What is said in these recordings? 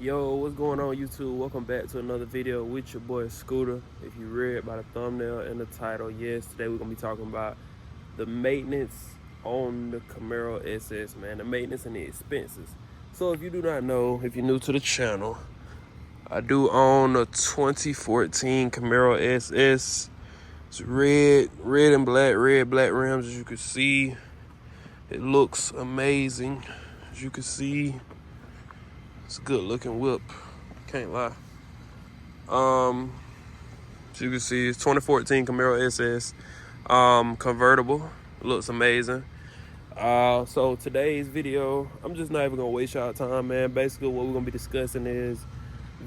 Yo, what's going on YouTube? Welcome back to another video with your boy Scooter. If you read by the thumbnail and the title, yes, today we're gonna be talking about the maintenance on the Camaro SS, man. The maintenance and the expenses. So if you do not know, if you're new to the channel, I do own a 2014 Camaro SS. It's red and black, red, black rims, as you can see. It looks amazing, as you can see. It's a good looking whip, can't lie. As you can see, it's 2014 Camaro SS, convertible. It looks amazing. So today's video, I'm just not even gonna waste y'all time, man. Basically, what we're gonna be discussing is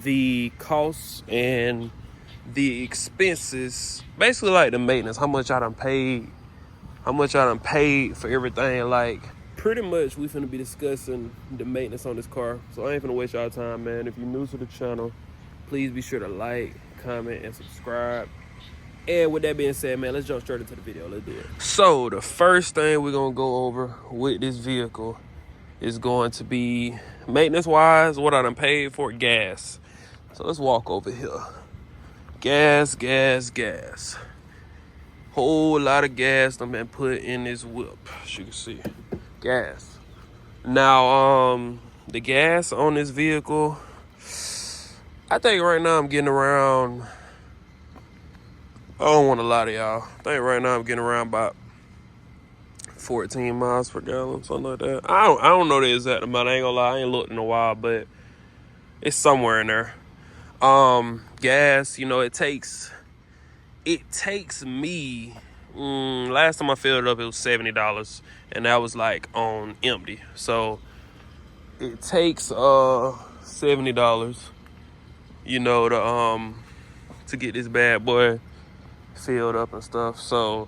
the costs and the expenses. Basically, like the maintenance, how much I done paid for everything. Like, pretty much we finna be discussing the maintenance on this car. So I ain't finna waste y'all time, man. If you're new to the channel, please be sure to like, comment, and subscribe. And with that being said, man, let's jump straight into the video. Let's do it. So the first thing we're gonna go over with this vehicle is going to be maintenance wise, what I done paid for gas. So let's walk over here. Gas. Whole lot of gas done been put in this whip, as you can see. Gas. Now, the gas on this vehicle, I think right now I'm getting around, I don't want to lie to y'all, I think right now I'm getting around about 14 miles per gallon, something like that. I don't know the exact amount, I ain't gonna lie, I ain't looked in a while, but it's somewhere in there. Gas, you know, it takes me, last time I filled it up, it was $70, and that was like on empty. So it takes $70, you know, to get this bad boy filled up and stuff. So,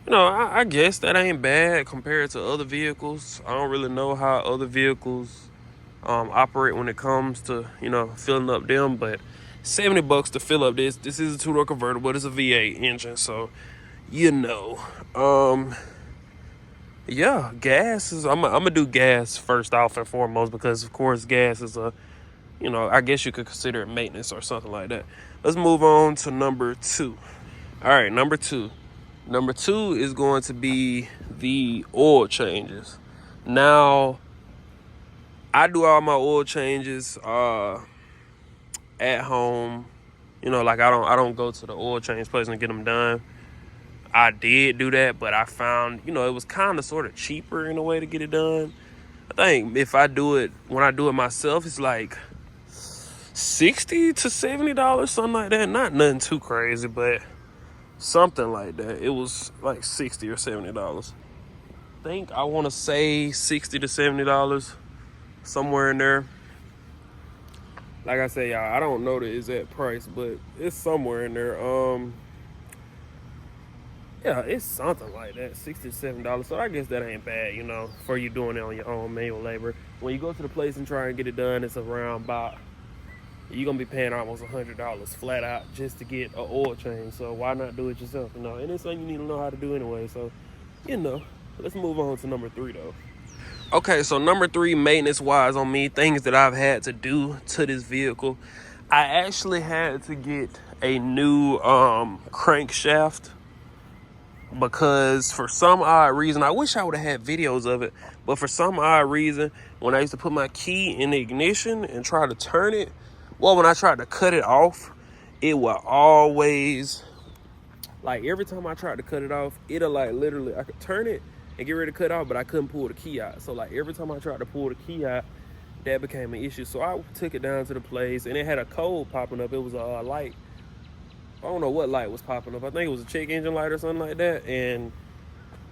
you know, I guess that ain't bad compared to other vehicles. I don't really know how other vehicles operate when it comes to, you know, filling up them, but $70 to fill up this. This is a two-door convertible. It's a V8 engine, so you know. Yeah, gas is. I'm gonna do gas first off and foremost because, of course, gas is a, you know, I guess you could consider it maintenance or something like that. Let's move on to number two. All right, number two. Number two is going to be the oil changes. Now, I do all my oil changes at home. You know, like I don't go to the oil change place and get them done. I did do that, but I found, you know, it was kind of sort of cheaper in a way to get it done. I think if I do it, when I do it myself, it's like $60 to $70, something like that. Not nothing too crazy, but something like that. It was like $60 or $70. I think I want to say $60 to $70, somewhere in there. Like I say, y'all, I don't know the exact price, but it's somewhere in there. Yeah, it's something like that, $60 to $70. So I guess that ain't bad, you know, for you doing it on your own manual labor. When you go to the place and try and get it done, it's around about, you're gonna be paying almost $100 flat out just to get an oil change. So why not do it yourself, you know? And it's something you need to know how to do anyway. So, you know, let's move on to number three though. Okay, so number three, maintenance wise on me, things that I've had to do to this vehicle. I actually had to get a new crankshaft because for some odd reason, I wish I would have had videos of it, but for some odd reason, when I used to put my key in the ignition and try to turn it, well, when I tried to cut it off, it would always, like every time I tried to cut it off, it'll like literally, I could turn it and get ready to cut off, but I couldn't pull the key out. So like every time I tried to pull the key out, that became an issue. So I took it down to the place and it had a code popping up. It was a light. I don't know what light was popping up. I think it was a check engine light or something like that. And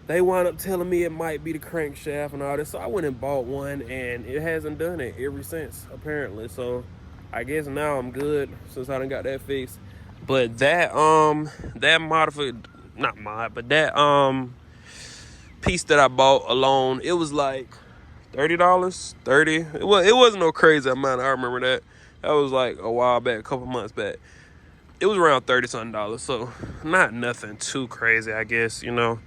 they wound up telling me it might be the crankshaft and all this. So I went and bought one and it hasn't done it ever since, apparently. So I guess now I'm good since I done got that fixed. But that modified, not mod, but that piece that I bought alone, it was like $30. It wasn't no crazy amount. I remember that. That was like a while back, a couple months back. It was around $30 something, so not nothing too crazy, I guess, you know.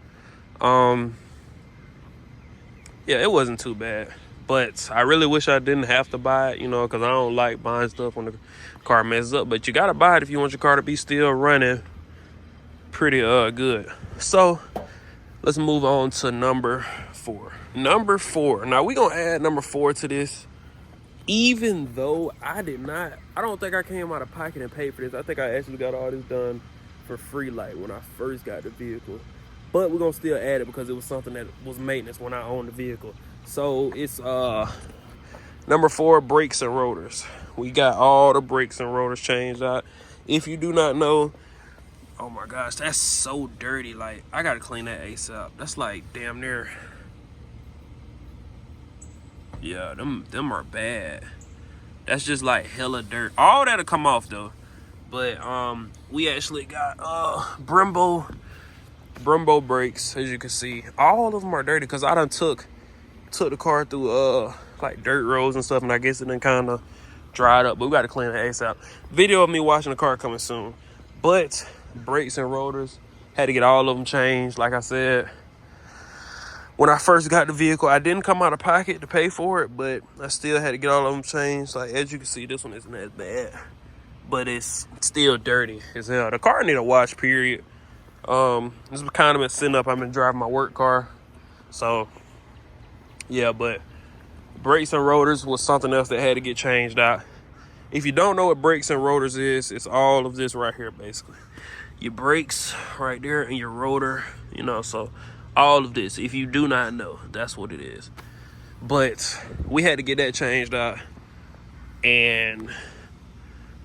Yeah, it wasn't too bad. But I really wish I didn't have to buy it, you know, because I don't like buying stuff when the car messes up. But you got to buy it if you want your car to be still running pretty good. So let's move on to number 4. Number 4. Now we're going to add number 4 to this. Even though I don't think I came out of pocket and paid for this. I think I actually got all this done for free, like when I first got the vehicle. But we're going to still add it because it was something that was maintenance when I owned the vehicle. So it's number 4, brakes and rotors. We got all the brakes and rotors changed out. If you do not know, oh my gosh, that's so dirty. Like, I got to clean that ASAP. That's like damn near. Yeah, them are bad. That's just like hella dirt. All that'll come off though. But we actually got Brembo brakes, as you can see. All of them are dirty because I done took the car through like dirt roads and stuff, and I guess it done kind of dried up. But we got to clean the ASAP. Video of me washing the car coming soon. But brakes and rotors, had to get all of them changed. Like I said, when I first got the vehicle, I didn't come out of pocket to pay for it, but I still had to get all of them changed. Like, as you can see, this one isn't as bad, but it's still dirty as hell. The car need a wash, period. This was kind of been sitting up. I've been driving my work car. So, yeah, but brakes and rotors was something else that had to get changed out. If you don't know what brakes and rotors is, it's all of this right here, basically. Your brakes right there and your rotor, you know, so all of this. If you do not know, that's what it is. But we had to get that changed out.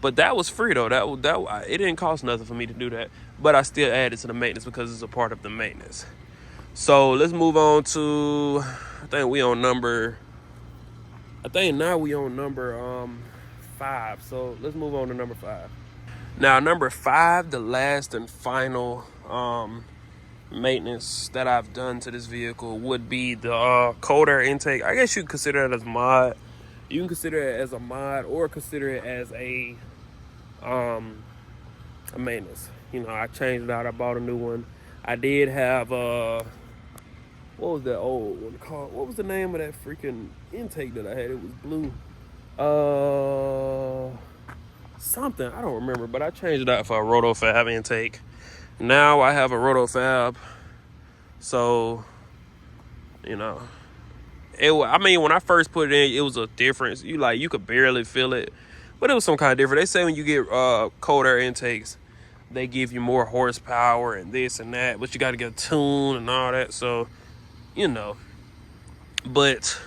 But that was free though. It didn't cost nothing for me to do that. But I still added to the maintenance because it's a part of the maintenance. So let's move on to, I think now we on number 5. So let's move on to number 5. Now number 5, the last and final maintenance that I've done to this vehicle would be the cold air intake. I guess you can consider it as a mod. You can consider it as a mod or consider it as a maintenance. You know, I changed it out. I bought a new one. I did have what was that old one called? What was the name of that freaking intake that I had? It was blue. Something, I don't remember, but I changed it out for a Rotofab intake. Now I have a Rotofab. So, you know, I mean, when I first put it in, it was a difference. You could barely feel it, but it was some kind of different. They say when you get cold air intakes, they give you more horsepower and this and that, but you got to get a tune and all that. So, you know, but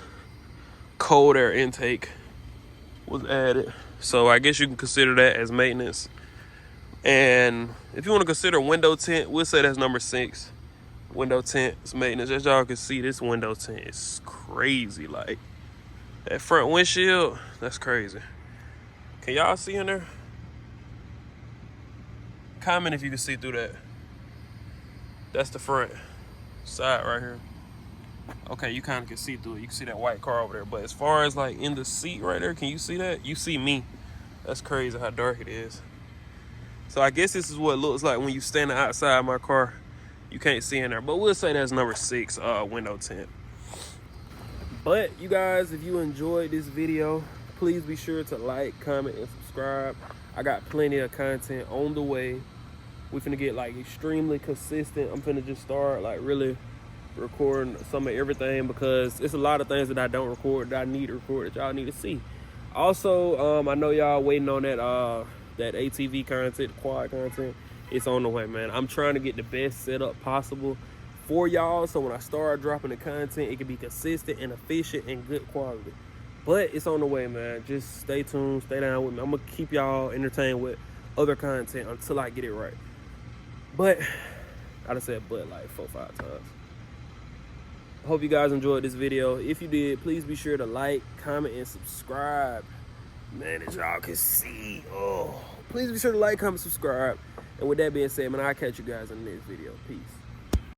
cold air intake was added. So I guess you can consider that as maintenance. And if you want to consider window tint, we'll say that's number 6. Window tint is maintenance. As y'all can see, this window tint is crazy. Like, that front windshield, that's crazy. Can y'all see in there? Comment if you can see through that. That's the front side right here. Okay, you kind of can see through it. You can see that white car over there. But as far as like in the seat right there, can you see that? You see me. That's crazy how dark it is. So I guess this is what it looks like when you stand outside my car. You can't see in there. But we'll say that's number 6 window tint. But you guys, if you enjoyed this video, please be sure to like, comment, and subscribe. I got plenty of content on the way. We're finna get like extremely consistent. I'm finna just start like really recording some of everything because it's a lot of things that I don't record that I need to record that y'all need to see. Also, I know y'all waiting on that ATV content, quad content. It's on the way, man. I'm trying to get the best setup possible for y'all, so when I start dropping the content, it can be consistent and efficient and good quality. But it's on the way, man. Just stay tuned, stay down with me. I'm gonna keep y'all entertained with other content until I get it right. But I done said but like 4 or 5 times. Hope you guys enjoyed this video. If you did, please be sure to like, comment, and subscribe. Man, as y'all can see, please be sure to like, comment, subscribe. And with that being said, man, I'll catch you guys in the next video. Peace.